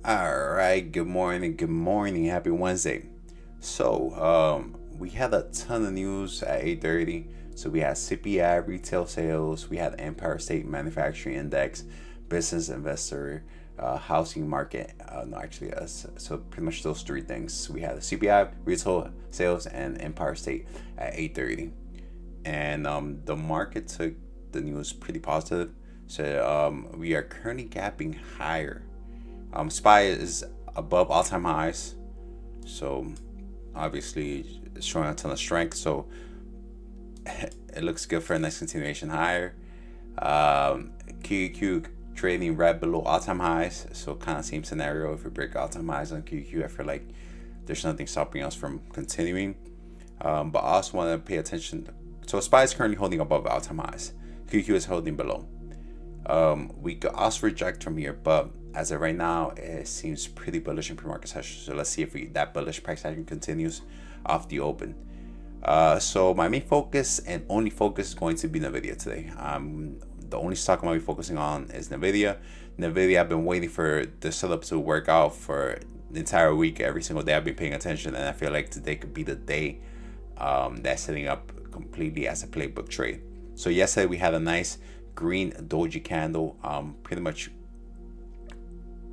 All right, good morning, happy Wednesday. We had a ton of news at 8:30. So we had CPI retail sales, we had Empire State Manufacturing Index, business investor, housing market. No, actually, so pretty much those three things. We had the CPI retail sales and Empire State at 8:30, and the market took the news pretty positive. So we are currently gapping higher. SPY is above all-time highs, so obviously it's showing a ton of strength. So it looks good for a nice continuation higher. QQQ trading right below all-time highs, so kind of same scenario. If we break all-time highs on QQQ, I feel like there's nothing stopping us from continuing. But I also want to pay attention. So SPY is currently holding above all-time highs. QQ is holding below. We could also reject from here, but as of right now, it seems pretty bullish in pre-market session. So let's see if that bullish price action continues off the open. So my main focus and only focus is going to be Nvidia today. The only stock I'm going to be focusing on is Nvidia. Nvidia, I've been waiting for the setup to work out for the entire week. Every single day I've been paying attention, and I feel like today could be the day that's setting up completely as a playbook trade. So yesterday we had a nice green doji candle, pretty much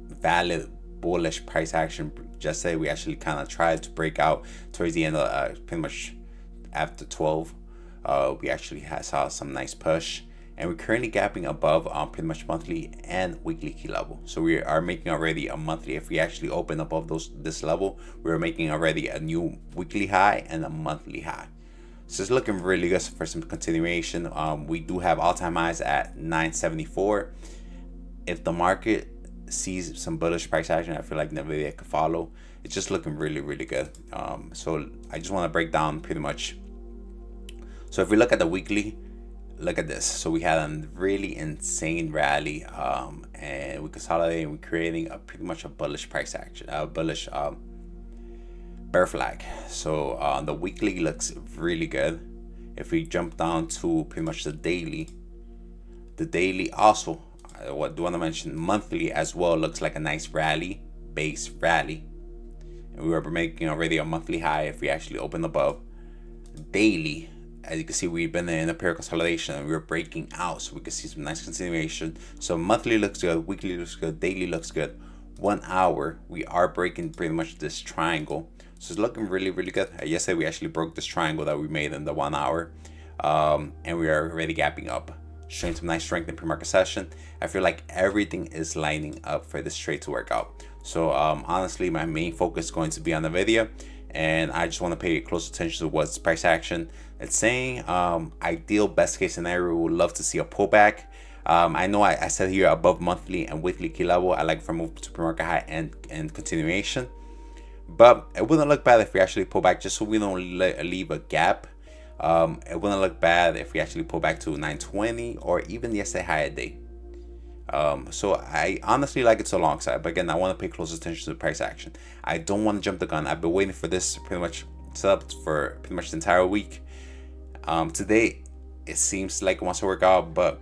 valid bullish price action. Just say we actually kind of tried to break out towards the end of pretty much after 12. We actually saw some nice push, and we're currently gapping above pretty much monthly and weekly key level. So we are making already a monthly. If we actually open above this level, we're making already a new weekly high and a monthly high. So it's looking really good for some continuation. We do have all-time highs at 974. If the market sees some bullish price action, I feel like Nvidia could follow. It's just looking really, really good. So I just want to break down pretty much. So if we look at the weekly, look at this. So we had a really insane rally, and we consolidated and we're creating pretty much a bullish price action, bullish bear flag. So the weekly looks really good. If we jump down to pretty much the daily also, what do want to mention, monthly as well looks like a nice rally, base rally, and we were making already a monthly high. If we actually open above daily, as you can see, we've been in a pair consolidation and we were breaking out, so we can see some nice continuation. So monthly looks good, weekly looks good, daily looks good. 1 hour, we are breaking pretty much this triangle, so it's looking really, really good. Yesterday we actually broke this triangle that we made in the 1 hour, and we are already gapping up, showing some nice strength in pre-market session. I feel like everything is lining up for this trade to work out. So honestly, my main focus is going to be on Nvidia, and I just want to pay close attention to what's price action. It's saying ideal best case scenario, we would love to see a pullback. I know I said here above monthly and weekly key level, I like from move to pre-market high and continuation, but it wouldn't look bad if we actually pull back, just so we don't leave a gap. It wouldn't look bad if we actually pull back to 920 or even yesterday high a day. So I honestly like it to a long side, but again, I want to pay close attention to the price action. I don't want to jump the gun. I've been waiting for this pretty much set up for pretty much the entire week. Today it seems like it wants to work out, but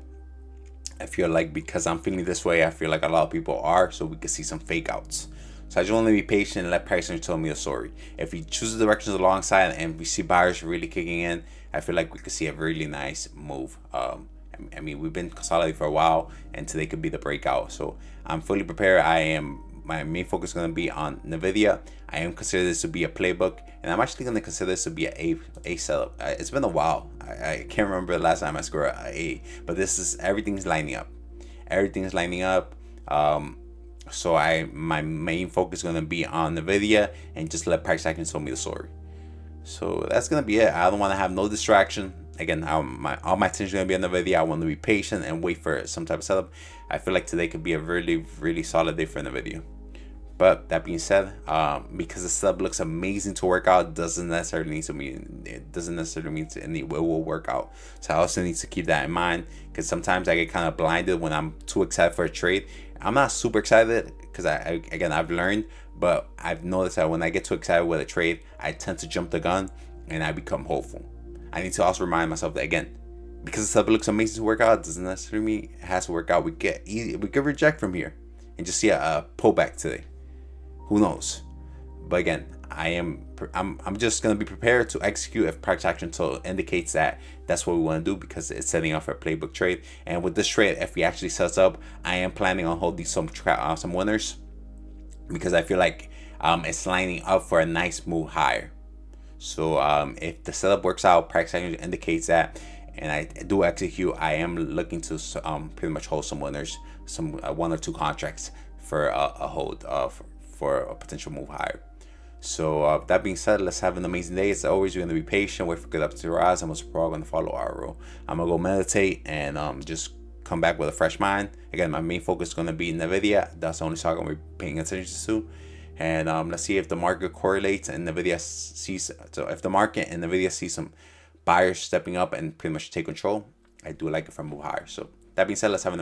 I feel like because I'm feeling this way, I feel like a lot of people are, so we could see some fake outs. So I just want to be patient and let pricing tell me the story. If we choose the directions alongside and we see buyers really kicking in, I feel like we could see a really nice move. I mean, we've been consolidating for a while, and today could be the breakout. So I'm fully prepared. My main focus is going to be on Nvidia. I am considering this to be a playbook, and I'm actually going to consider this to be a setup. It's been a while. I can't remember the last time I scored an A, but everything's lining up. Everything's lining up. So my main focus is going to be on Nvidia, and just let price action tell me the story. So that's going to be it. I don't want to have no distraction. Again, all my attention is going to be on Nvidia. I want to be patient and wait for some type of setup. I feel like today could be a really, really solid day for Nvidia. But that being said, because the sub looks amazing to work out, doesn't necessarily mean it will work out. So I also need to keep that in mind, because sometimes I get kind of blinded when I'm too excited for a trade. I'm not super excited because I've learned, but I've noticed that when I get too excited with a trade, I tend to jump the gun and I become hopeful. I need to also remind myself that, again, because the sub looks amazing to work out, doesn't necessarily mean it has to work out. We could reject from here and just see a pullback today. Who knows? But again, I'm just gonna be prepared to execute if price action tool indicates that that's what we want to do, because it's setting up for a playbook trade. And with this trade, if he actually sets up, I am planning on holding some winners, because I feel like it's lining up for a nice move higher. So if the setup works out, price action indicates that, and I do execute, I am looking to pretty much hold some winners, some 1 or 2 contracts for a hold for a potential move higher. So that being said, let's have an amazing day. As always, you're going to be patient, wait for good up to rise. I'm most probably going to follow our rule. I'm going to go meditate and just come back with a fresh mind. Again, my main focus is going to be NVIDIA. That's the only stock I'm going to be paying attention to. And let's see if the market correlates and NVIDIA sees. So if the market and NVIDIA see some buyers stepping up and pretty much take control, I do like it from move higher. So that being said, let's have an